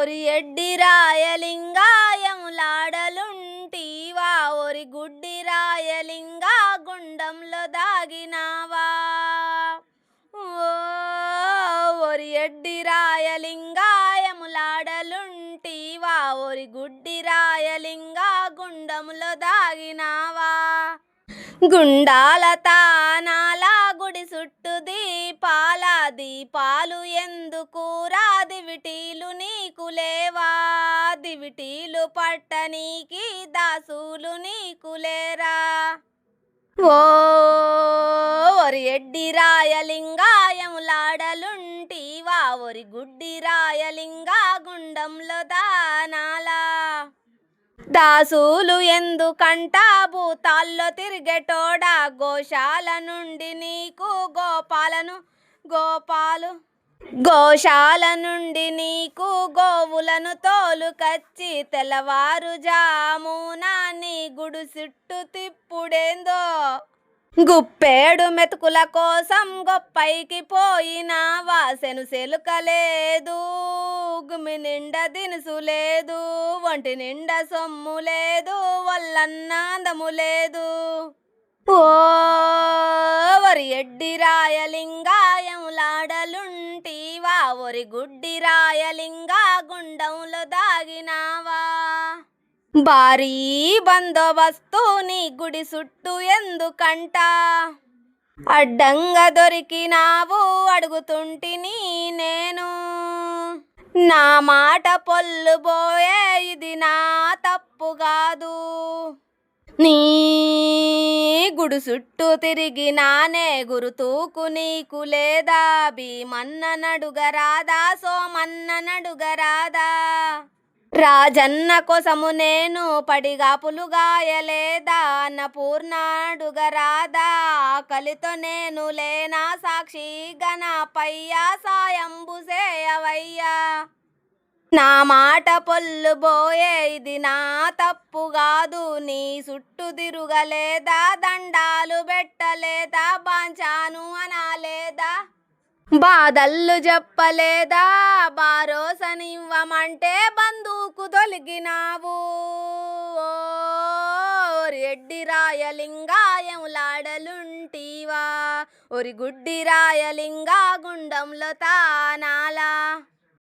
ఓరి ఎడ్డి రాయలింగాయములాడలుంటీవా ఓరి గుడ్డి రాయలింగా గుండంలో దాగినావా ఓ ఓరి ఎడ్డి రాయలింగాయములాడలుంటీవా ఓరి గుడ్డి రాయలింగా గుండంలో దాగినావా గుండాల తానాల గుడి చుట్టూ దీపాలు ఎందుకురా దివిటీలు నీకు లేవా దివిటీలు పట్టనీకి దాసులు నీకు లేరా ఓరి ఎడ్డి రాయలింగాయములాడలుంటీవా ఓరి గుడ్డి రాయలింగా గుండంలో దానాలా దాసులు ఎందుకంట భూతాల్లో తిరిగేటోడా గోశాల నుండి నీకు గోశాల నుండి నీకు గోవులను తోలుకచ్చి తెల్లవారుజామున నీ గుడి చుట్టూ తిప్పుడేందో గుప్పేడు మెతుకుల కోసం గొప్పైకి పోయినావా సెలుకలేదు గుమి నిండా దినుసు లేదు ఒంటి నిండా సొమ్ము లేదు వల్లన్నాందము లేదు ఓరి ఎడ్డి రాయలింగాయములాడలుంటీవా ఓరి గుడ్డి రాయలింగా గుండంలో దాగినావా భారీ బందోబస్తు నీ గుడి చుట్టూ ఎందుకంట అడ్డంగా దొరికినావు అడుగుతుంటిని నేను నా మాట పొల్లుబోయే ఇది నా తప్పు కాదు నీ గుడి చుట్టూ తిరిగినానే గురుతూకు నీకు లేదా భీమన్న నడుగరాదా సోమన్న నడుగరాదా రాజన్న కోసము నేను పడిగాపులు గాయలేదా అన్నపూర్ణ అడుగరాదా ఆకలితో నేను లేనా సాక్షి గణపయ్యా సాయంబు సేయవయ్యా నా మాట పొల్లుబోయే ఇది నా తప్పు కాదు నీ చుట్టూ తిరుగలేదా దండాలు పెట్టలేదా బాంచాను అనాలేదా బాధల్లు చెప్పలేదా బారోసనివ్వమంటే బంధువుకు తొలగినావు ఓరి ఎడ్డి రాయలింగాయములాడలుంటీవా ఓరి గుడ్డి రాయలింగా గుండంలో తానాలా